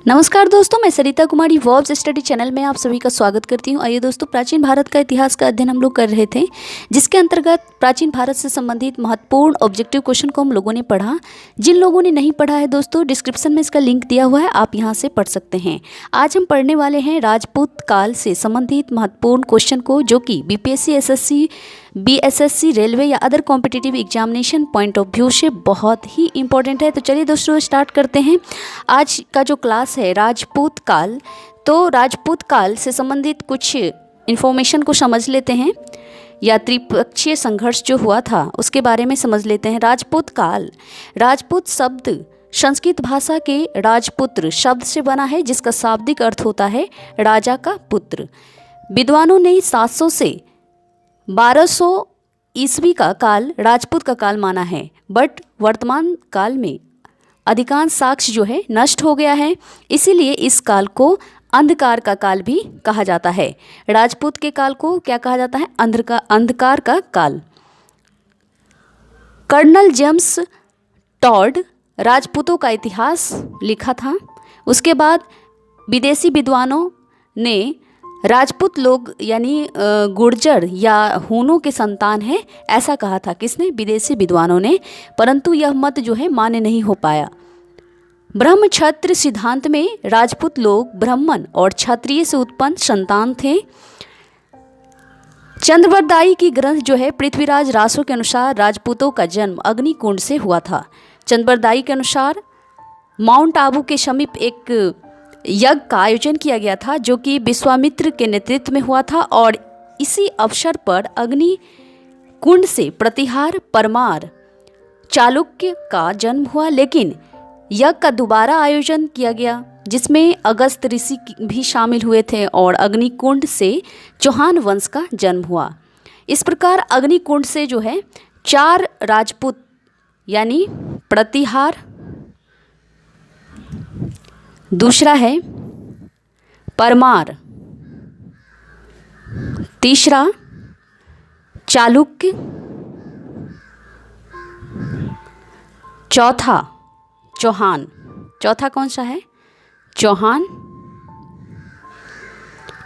नमस्कार दोस्तों, मैं Sarita Kumari verbs study channel में आप सभी का स्वागत करती हूँ। आइए दोस्तों, प्राचीन भारत का इतिहास का अध्ययन हम लोग कर रहे थे, जिसके अंतर्गत प्राचीन भारत से संबंधित महत्वपूर्ण ऑब्जेक्टिव क्वेश्चन को हम लोगों ने पढ़ा। जिन लोगों ने नहीं पढ़ा है दोस्तों, डिस्क्रिप्शन में इसका लिंक दिया हुआ है, आप यहाँ से पढ़ सकते हैं। आज हम पढ़ने वाले हैं राजपूत काल से संबंधित महत्वपूर्ण क्वेश्चन को, जो कि बीपीएससी, एसएससी, बीएसएससी, रेलवे या other competitive examination point of view से बहुत ही इंपॉर्टेंट है। तो चलिए दोस्तों, स्टार्ट करते हैं। आज का जो क्लास है राजपूत काल, तो राजपूत काल से संबंधित कुछ इन्फॉर्मेशन को समझ लेते हैं, या त्रिपक्षीय संघर्ष जो हुआ था उसके बारे में समझ लेते हैं। राजपूत काल, राजपूत शब्द संस्कृत भाषा के राजपुत्र शब्द से बना है, जिसका शाब्दिक अर्थ होता है राजा का पुत्र। विद्वानों ने 700 से 1200 ईस्वी का काल राजपूत का काल माना है, बट वर्तमान काल में अधिकांश साक्ष्य जो है नष्ट हो गया है, इसीलिए इस काल को अंधकार का काल भी कहा जाता है। राजपूत के काल को क्या कहा जाता है? अंधकार का काल। कर्नल जेम्स टॉड राजपूतों का इतिहास लिखा था। उसके बाद विदेशी विद्वानों ने राजपूत लोग यानी गुर्जर या हूनों के संतान हैं, ऐसा कहा था। किसने? विदेशी विद्वानों ने, परंतु यह मत जो है मान्य नहीं हो पाया। ब्रह्म क्षत्र सिद्धांत में राजपूत लोग ब्राह्मण और क्षत्रिय से उत्पन्न संतान थे। चंद्रवरदाई की ग्रंथ जो है पृथ्वीराज रासो के अनुसार राजपूतों का जन्म अग्निकुंड से हुआ था। चंद्रवरदाई के अनुसार माउंट आबू के समीप एक यज्ञ का आयोजन किया गया था, जो कि विश्वामित्र के नेतृत्व में हुआ था, और इसी अवसर पर अग्नि कुंड से प्रतिहार परमार चालुक्य का जन्म हुआ। लेकिन यज्ञ का दोबारा आयोजन किया गया, जिसमें अगस्त ऋषि भी शामिल हुए थे, और अग्निकुंड से चौहान वंश का जन्म हुआ। इस प्रकार अग्निकुंड से जो है 4 राजपूत यानी प्रतिहार, दूसरा है परमार, तीसरा चालुक्य, चौथा चौहान। चौथा कौन सा है? चौहान।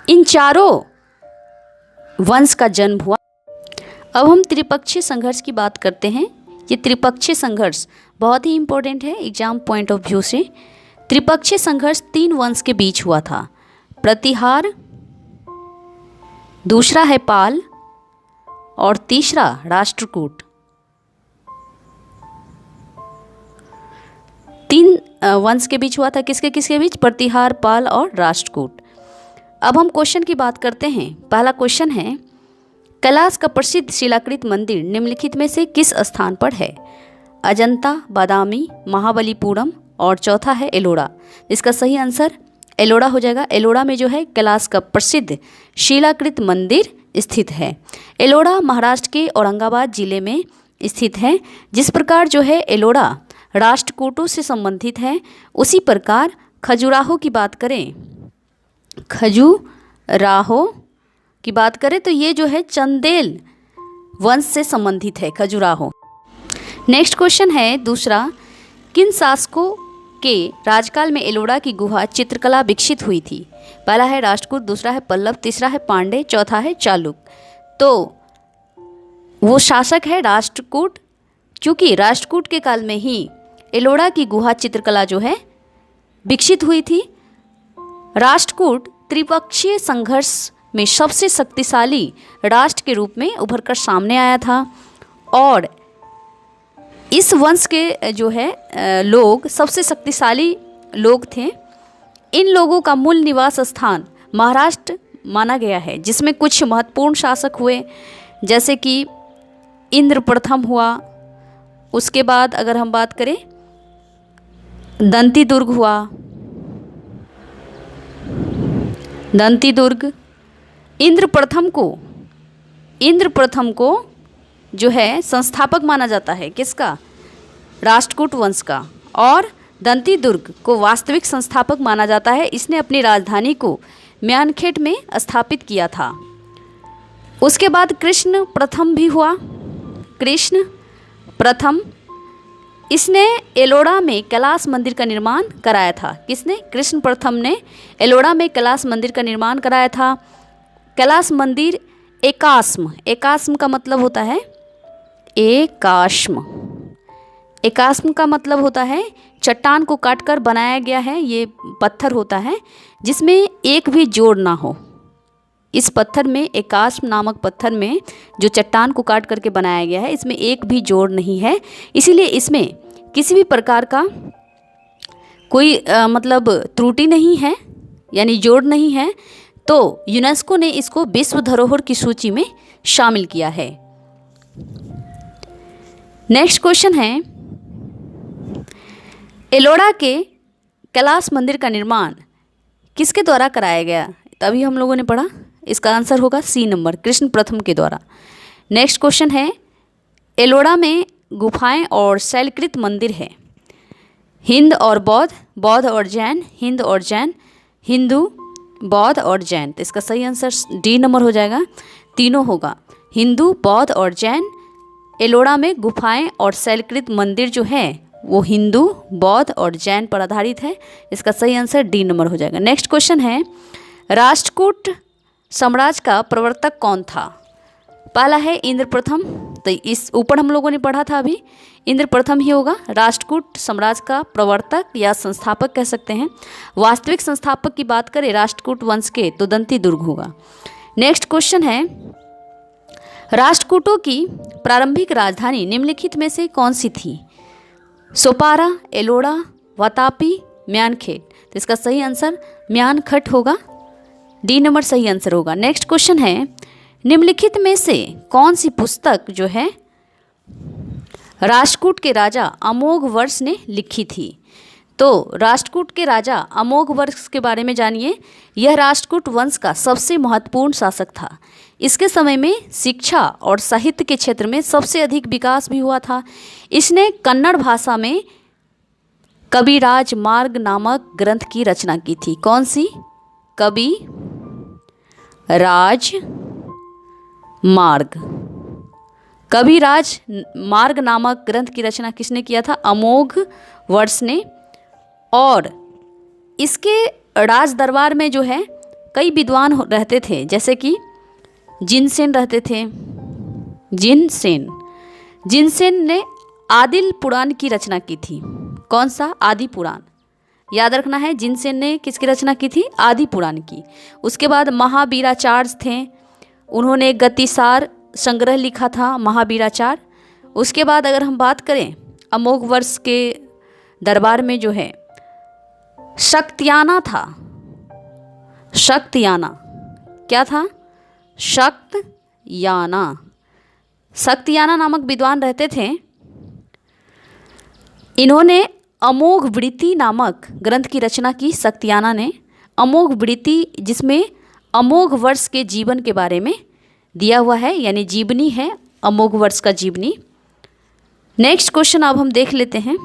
इन चारों वंश का जन्म हुआ। अब हम त्रिपक्षीय संघर्ष की बात करते हैं। ये त्रिपक्षीय संघर्ष बहुत ही इंपॉर्टेंट है एग्जाम पॉइंट ऑफ व्यू से। त्रिपक्षीय संघर्ष 3 वंश के बीच हुआ था। प्रतिहार, दूसरा है पाल, और तीसरा राष्ट्रकूट। 3 वंश के बीच हुआ था। किसके किसके बीच? प्रतिहार, पाल और राष्ट्रकूट। अब हम क्वेश्चन की बात करते हैं। पहला क्वेश्चन है, कैलाश का प्रसिद्ध शिलाकृत मंदिर निम्नलिखित में से किस स्थान पर है? अजंता, बादामी, महाबलीपुरम, और चौथा है एलोरा। इसका सही आंसर एलोरा हो जाएगा। एलोरा में जो है कैलाश का प्रसिद्ध शिलाकृत मंदिर स्थित है। एलोरा महाराष्ट्र के औरंगाबाद जिले में स्थित है। जिस प्रकार जो है एलोरा राष्ट्रकूटों से संबंधित है, उसी प्रकार खजुराहो की बात करें, खजुराहो की बात करें तो ये जो है चंदेल वंश से संबंधित है खजुराहो। नेक्स्ट क्वेश्चन है दूसरा, किन शासकों के राजकाल में एलोरा की गुहा चित्रकला विकसित हुई थी? पहला है राष्ट्रकूट, दूसरा है पल्लव, तीसरा है पांडे, चौथा है चालुक्य। तो वो शासक है राष्ट्रकूट, क्योंकि राष्ट्रकूट के काल में ही एलोरा की गुहा चित्रकला जो है विकसित हुई थी। राष्ट्रकूट त्रिपक्षीय संघर्ष में सबसे शक्तिशाली राष्ट्र के रूप में उभर कर सामने आया था, और इस वंश के जो है लोग सबसे शक्तिशाली लोग थे। इन लोगों का मूल निवास स्थान महाराष्ट्र माना गया है, जिसमें कुछ महत्वपूर्ण शासक हुए, जैसे कि इंद्र प्रथम हुआ। उसके बाद अगर हम बात करें, दंती दुर्ग हुआ, दंती दुर्ग। इंद्र प्रथम को जो है संस्थापक माना जाता है। किसका? राष्ट्रकूट वंश का। और दंती दुर्ग को वास्तविक संस्थापक माना जाता है। इसने अपनी राजधानी को म्यानखेट में स्थापित किया था। उसके बाद कृष्ण प्रथम भी हुआ। कृष्ण प्रथम इसने एलोरा में कैलाश मंदिर का निर्माण कराया था। किसने? कृष्ण प्रथम ने एलोरा में कैलाश मंदिर का निर्माण कराया था। कैलाश मंदिर एकाश्म, एकाश्म का मतलब होता है एकाश्म, एकाश्म का मतलब होता है चट्टान को काटकर बनाया गया है। ये पत्थर होता है जिसमें एक भी जोड़ ना हो। इस पत्थर में, एकाश्म नामक पत्थर में जो चट्टान को काट करके बनाया गया है, इसमें एक भी जोड़ नहीं है, इसीलिए इसमें किसी भी प्रकार का कोई मतलब त्रुटि नहीं है, यानी जोड़ नहीं है। तो यूनेस्को ने इसको विश्व धरोहर की सूची में शामिल किया है। नेक्स्ट क्वेश्चन है, एलोरा के कैलाश मंदिर का निर्माण किसके द्वारा कराया गया? तभी हम लोगों ने पढ़ा, इसका आंसर होगा सी नंबर, कृष्ण प्रथम के द्वारा। नेक्स्ट क्वेश्चन है, एलोरा में गुफाएं और शैलकृत मंदिर है। हिंद और बौद्ध, बौद्ध और जैन, हिंद और जैन, हिंदू, बौद्ध और जैन। तो इसका सही आंसर डी नंबर हो जाएगा, तीनों होगा, हिंदू, बौद्ध और जैन। एलोरा में गुफाएं और शैलकृत मंदिर जो है वो हिंदू, बौद्ध और जैन पर आधारित है। इसका सही आंसर डी नंबर हो जाएगा। नेक्स्ट क्वेश्चन है, राष्ट्रकूट साम्राज्य का प्रवर्तक कौन था? पहला है इंद्र प्रथम, तो इस ऊपर हम लोगों ने पढ़ा था अभी, इंद्र प्रथम ही होगा राष्ट्रकूट साम्राज्य का प्रवर्तक या संस्थापक कह सकते हैं। वास्तविक संस्थापक की बात करें राष्ट्रकूट वंश के तो दंती दुर्ग होगा। नेक्स्ट क्वेश्चन है, राष्ट्रकूटों की प्रारंभिक राजधानी निम्नलिखित में से कौन सी थी? सोपारा, एलोरा, वातापी, म्यानखेड़। तो इसका सही आंसर म्यानखट होगा, डी नंबर सही आंसर होगा। नेक्स्ट क्वेश्चन है, निम्नलिखित में से कौन सी पुस्तक जो है राष्ट्रकूट के राजा अमोघ वर्ष ने लिखी थी? तो राष्ट्रकूट के राजा अमोघ वर्ष के बारे में जानिए। यह राष्ट्रकूट वंश का सबसे महत्वपूर्ण शासक था। इसके समय में शिक्षा और साहित्य के क्षेत्र में सबसे अधिक विकास भी हुआ था। इसने कन्नड़ भाषा में कविराज मार्ग नामक ग्रंथ की रचना की थी। कौन सी? कवि राज मार्ग, कविराज मार्ग नामक ग्रंथ की रचना किसने किया था? अमोघ वर्ष ने। और इसके राज दरबार में जो है कई विद्वान रहते थे, जैसे कि जिनसेन रहते थे। जिनसेन ने आदिल पुराण की रचना की थी। कौन सा? आदि पुराण, याद रखना है। जिनसेन ने किसकी रचना की थी? आदि पुराण की। उसके बाद महावीराचार्य थे, उन्होंने गतिसार संग्रह लिखा था, महावीराचार्य। उसके बाद अगर हम बात करें अमोघ वर्ष के दरबार में जो है शक्तियाना था। शक्तियाना क्या था? शक्तियाना नामक विद्वान रहते थे। इन्होंने अमोघ वृत्ति नामक ग्रंथ की रचना की। शक्तियाना ने अमोघ वृत्ति, जिसमें अमोघ वर्ष के जीवन के बारे में दिया हुआ है, यानी जीवनी है अमोघ वर्ष का जीवनी। नेक्स्ट क्वेश्चन अब हम देख लेते हैं।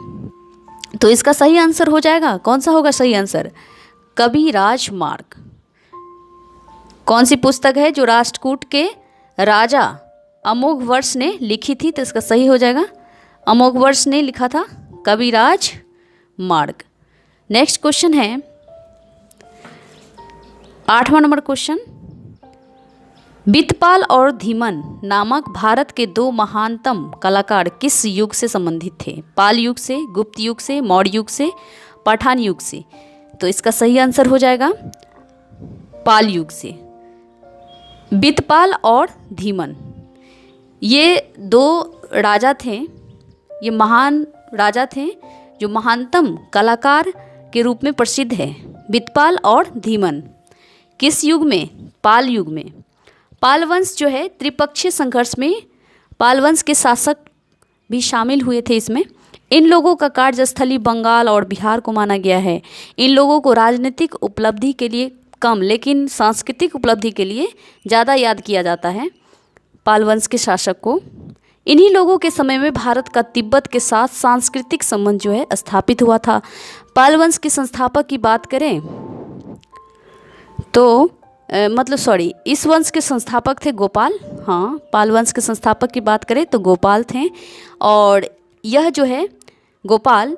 तो इसका सही आंसर हो जाएगा, कौन सा होगा सही आंसर? कविराज मार्ग। कौन सी पुस्तक है जो राष्ट्रकूट के राजा अमोघ वर्ष ने लिखी थी? तो इसका सही हो जाएगा, अमोघ वर्ष ने लिखा था कविराज मार्ग। नेक्स्ट क्वेश्चन है 8वां नंबर क्वेश्चन, बितपाल और धीमन नामक भारत के दो महानतम कलाकार किस युग से संबंधित थे? पाल युग से, गुप्त युग से, मौर्य युग से, पठान युग से। तो इसका सही आंसर हो जाएगा पाल युग से। बितपाल और धीमन ये दो राजा थे, ये महान राजा थे जो महानतम कलाकार के रूप में प्रसिद्ध है। बितपाल और धीमन किस युग में? पाल युग में। पाल वंश जो है त्रिपक्षीय संघर्ष में पाल वंश के शासक भी शामिल हुए थे इसमें। इन लोगों का कार्यस्थली बंगाल और बिहार को माना गया है। इन लोगों को राजनीतिक उपलब्धि के लिए कम लेकिन सांस्कृतिक उपलब्धि के लिए ज़्यादा याद किया जाता है पाल वंश के शासक को। इन्हीं लोगों के समय में भारत का तिब्बत के साथ सांस्कृतिक संबंध जो है स्थापित हुआ था। पाल वंश के संस्थापक की बात करें तो इस वंश के संस्थापक थे गोपाल। हाँ, पाल वंश के संस्थापक की बात करें तो गोपाल थे। और यह जो है गोपाल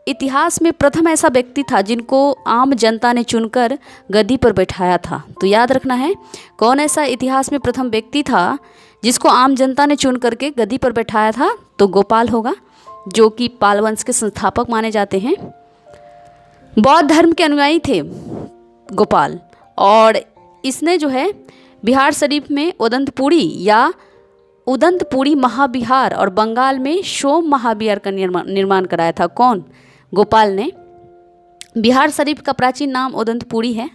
इतिहास में प्रथम ऐसा व्यक्ति था जिनको आम जनता ने चुनकर गद्दी पर बैठाया था। तो याद रखना है, कौन ऐसा इतिहास में प्रथम व्यक्ति था जिसको आम जनता ने चुन करके गद्दी पर बैठाया था? तो गोपाल होगा, जो कि पाल वंश के संस्थापक माने जाते हैं। बौद्ध धर्म के अनुयायी थे गोपाल, और इसने जो है बिहार शरीफ में उदंतपुरी महाविहार और बंगाल में सोम महाविहार का निर्माण कराया था। कौन? गोपाल ने। बिहार शरीफ का प्राचीन नाम उदंतपुरी है।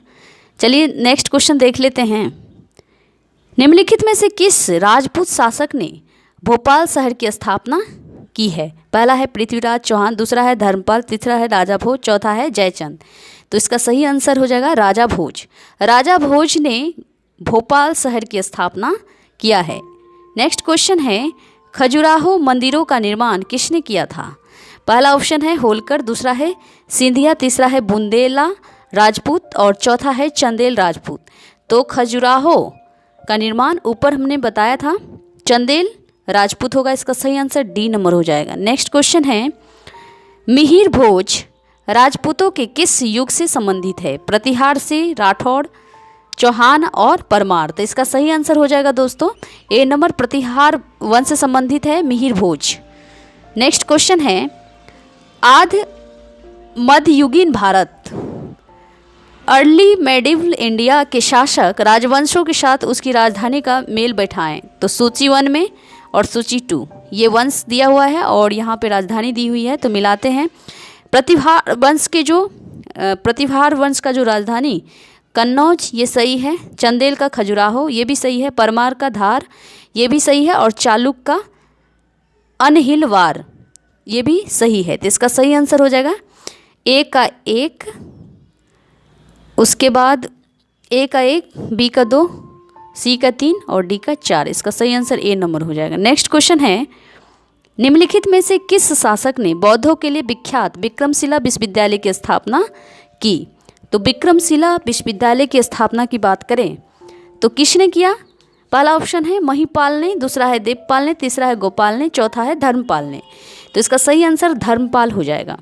चलिए नेक्स्ट क्वेश्चन देख लेते हैं। निम्नलिखित में से किस राजपूत शासक ने भोपाल शहर की स्थापना की है? पहला है पृथ्वीराज चौहान, दूसरा है धर्मपाल, तीसरा है राजा भोज, चौथा है जयचंद। तो इसका सही आंसर हो जाएगा राजा भोज। राजा भोज ने भोपाल शहर की स्थापना किया है। नेक्स्ट क्वेश्चन है, खजुराहो मंदिरों का निर्माण किसने किया था? पहला ऑप्शन है होलकर, दूसरा है सिंधिया, तीसरा है बुंदेला राजपूत और चौथा है चंदेल राजपूत। तो खजुराहो का निर्माण ऊपर हमने बताया था चंदेल राजपूत होगा। इसका सही आंसर डी नंबर हो जाएगा। नेक्स्ट क्वेश्चन है, मिहिर भोज राजपूतों के किस युग से संबंधित है? प्रतिहार से, राठौड़, चौहान और परमार। तो इसका सही आंसर हो जाएगा दोस्तों ए नंबर, प्रतिहार वंश से संबंधित है मिहिर भोज। नेक्स्ट क्वेश्चन है, आद्य मध्ययुगीन भारत अर्ली मेडिवल इंडिया के शासक राजवंशों के साथ उसकी राजधानी का मेल बैठाएं। तो सूची 1 में और सूची 2 ये वंश दिया हुआ है और यहाँ पे राजधानी दी हुई है। तो मिलाते हैं। प्रतिहार वंश का जो राजधानी कन्नौज ये सही है, चंदेल का खजुराहो ये भी सही है, परमार का धार ये भी सही है और चालुक का अनहिलवार ये भी सही है। तो इसका सही आंसर हो जाएगा ए का 1, उसके बाद ए का 1, बी का 2, सी का 3 और डी का 4। इसका सही आंसर ए नंबर हो जाएगा। नेक्स्ट क्वेश्चन है, निम्नलिखित में से किस शासक ने बौद्धों के लिए विख्यात विक्रमशिला विश्वविद्यालय की स्थापना की? तो विक्रमशिला विश्वविद्यालय की स्थापना की बात करें तो किसने किया? पहला ऑप्शन है महिपाल ने, दूसरा है देवपाल ने, तीसरा है गोपाल ने, चौथा है धर्मपाल ने। तो इसका सही आंसर धर्मपाल हो जाएगा।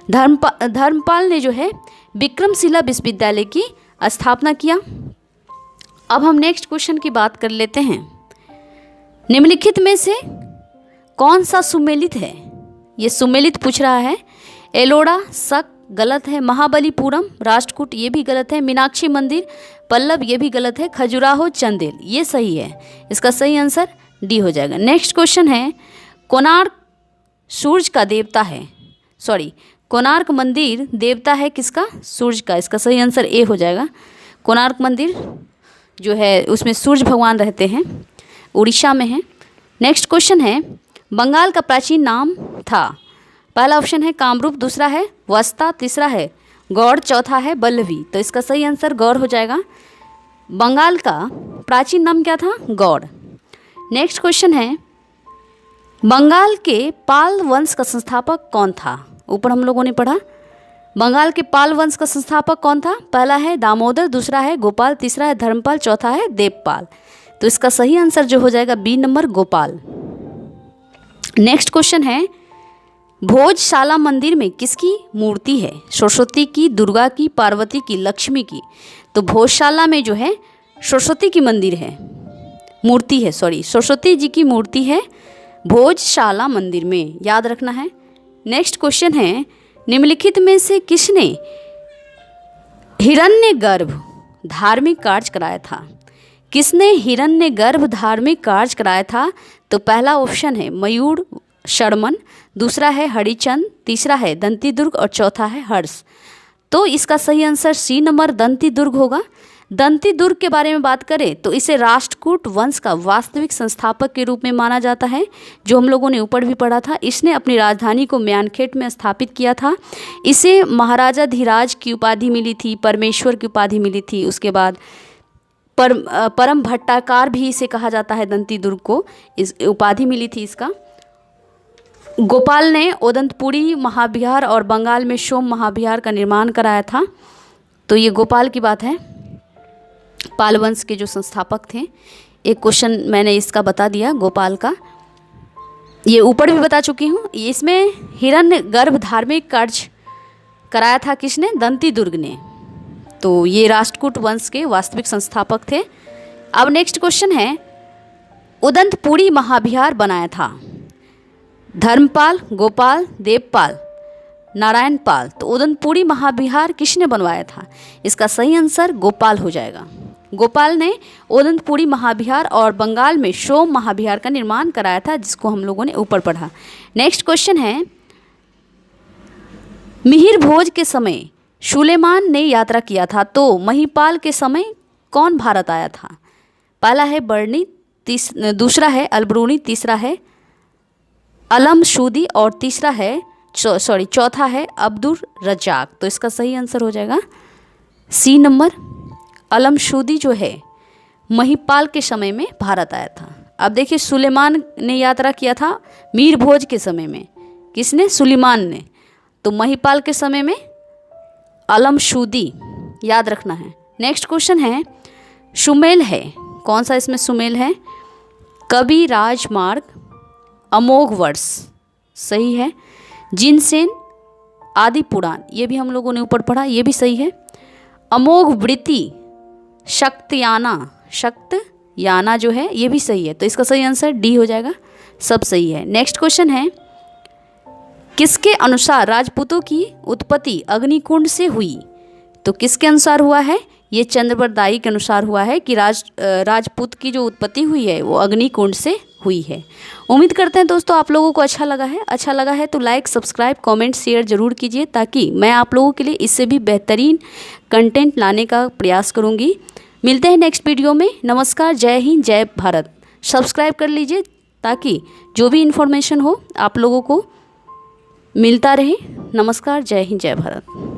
धर्मपाल ने जो है विक्रमशिला विश्वविद्यालय की स्थापना किया। अब हम नेक्स्ट क्वेश्चन की बात कर लेते हैं। निम्नलिखित में से कौन सा सुमेलित है? ये सुमेलित पूछ रहा है। एलोड़ा शक गलत है, महाबलीपुरम राष्ट्रकूट ये भी गलत है, मीनाक्षी मंदिर पल्लव ये भी गलत है, खजुराहो चंदेल ये सही है। इसका सही आंसर डी हो जाएगा। नेक्स्ट क्वेश्चन है, कोणार्क सूर्य का देवता है, कोणार्क मंदिर देवता है किसका? सूर्य का। इसका सही आंसर ए हो जाएगा। कोणार्क मंदिर जो है उसमें सूर्य भगवान रहते हैं, उड़ीसा में है। नेक्स्ट क्वेश्चन है, बंगाल का प्राचीन नाम था। पहला ऑप्शन है कामरूप, दूसरा है वस्ता, तीसरा है गौड़, चौथा है बल्लवी। तो इसका सही आंसर गौड़ हो जाएगा। बंगाल का प्राचीन नाम क्या था? गौड़। नेक्स्ट क्वेश्चन है, बंगाल के पाल वंश का संस्थापक कौन था? ऊपर हम लोगों ने पढ़ा बंगाल के पाल वंश का संस्थापक कौन था? पहला है दामोदर, दूसरा है गोपाल, तीसरा है धर्मपाल, चौथा है देवपाल। तो इसका सही आंसर जो हो जाएगा B number Gopal. Next question है, भोजशाला मंदिर में किसकी मूर्ति है? सरस्वती की, दुर्गा की, पार्वती की, लक्ष्मी की। तो भोजशाला में जो है सरस्वती की मंदिर है, मूर्ति है, सरस्वती जी की मूर्ति है भोजशाला मंदिर में, याद रखना है। नेक्स्ट क्वेश्चन है, निम्नलिखित में से किसने हिरण्यगर्भ धार्मिक कार्य कराया था? किसने हिरण्यगर्भ धार्मिक कार्य कराया था? तो पहला ऑप्शन है मयूर शर्मन, दूसरा है हरिचंद, तीसरा है दंती दुर्ग और चौथा है हर्ष। तो इसका सही आंसर सी नंबर दंती दुर्ग होगा। दंती दुर्ग के बारे में बात करें तो इसे राष्ट्रकूट वंश का वास्तविक संस्थापक के रूप में माना जाता है, जो हम लोगों ने ऊपर भी पढ़ा था। इसने अपनी राजधानी को म्यानखेट में स्थापित किया था। इसे महाराजा धीराज की उपाधि मिली थी, परमेश्वर की उपाधि मिली थी। उसके बाद परम भट्टाकार भी इसे कहा जाता है। दंती दुर्ग को इस उपाधि मिली थी इसका। गोपाल ने उदंतपुरी महाविहार और बंगाल में सोम महाविहार का निर्माण कराया था। तो ये गोपाल की बात है, पाल वंश के जो संस्थापक थे। एक क्वेश्चन मैंने इसका बता दिया गोपाल का। ये ऊपर भी बता चुकी हूँ। इसमें हिरण्यगर्भ धार्मिक कार्य कराया था किसने? दंती दुर्ग ने। तो ये राष्ट्रकूट वंश के वास्तविक संस्थापक थे। अब नेक्स्ट क्वेश्चन है, उदंतपुरी महाविहार बनाया था धर्मपाल, गोपाल, देवपाल, नारायण पाल। तो उदंतपुरी महाविहार किसने बनवाया था? इसका सही आंसर गोपाल हो जाएगा। गोपाल ने उदंतपुरी महाविहार और बंगाल में सोम महाविहार का निर्माण कराया था, जिसको हम लोगों ने ऊपर पढ़ा। नेक्स्ट क्वेश्चन है, मिहिर भोज के समय सुलेमान ने यात्रा किया था, तो महिपाल के समय कौन भारत आया था? पहला है बर्नी, दूसरा है अलबरूनी, तीसरा है अलमशूदी और तीसरा है चौथा है अब्दुल रज्जाक। तो इसका सही आंसर हो जाएगा सी नंबर। अलमशूदी जो है महिपाल के समय में भारत आया था। अब देखिए, सुलेमान ने यात्रा किया था मीर भोज के समय में। किसने? सुलेमान ने। तो महिपाल के समय में अलमशूदी, याद रखना है। नेक्स्ट क्वेश्चन है, सुमेल है, कौन सा इसमें सुमेल है? कवि राजमार्ग, अमोघ वर्ष, सही है। जिनसेन, आदि पुराण, ये भी हम लोगों ने ऊपर पढ़ा, ये भी सही है। अमोघ वृत्ति, शक्तयाना जो है ये भी सही है। तो इसका सही आंसर डी हो जाएगा, सब सही है। नेक्स्ट क्वेश्चन है, किसके अनुसार राजपूतों की उत्पत्ति अग्निकुंड से हुई? तो किसके अनुसार हुआ है? ये चंद्रवरदाई के अनुसार हुआ है कि राजपूत की जो उत्पत्ति हुई है वो अग्निकुंड से हुई है। उम्मीद करते हैं दोस्तों आप लोगों को अच्छा लगा है तो लाइक, सब्सक्राइब, कमेंट, शेयर जरूर कीजिए, ताकि मैं आप लोगों के लिए इससे भी बेहतरीन कंटेंट लाने का प्रयास करूँगी। मिलते हैं नेक्स्ट वीडियो में। नमस्कार, जय हिंद, जय भारत। सब्सक्राइब कर लीजिए ताकि जो भी इन्फॉर्मेशन हो आप लोगों को मिलता रहे। नमस्कार, जय हिंद, जय भारत।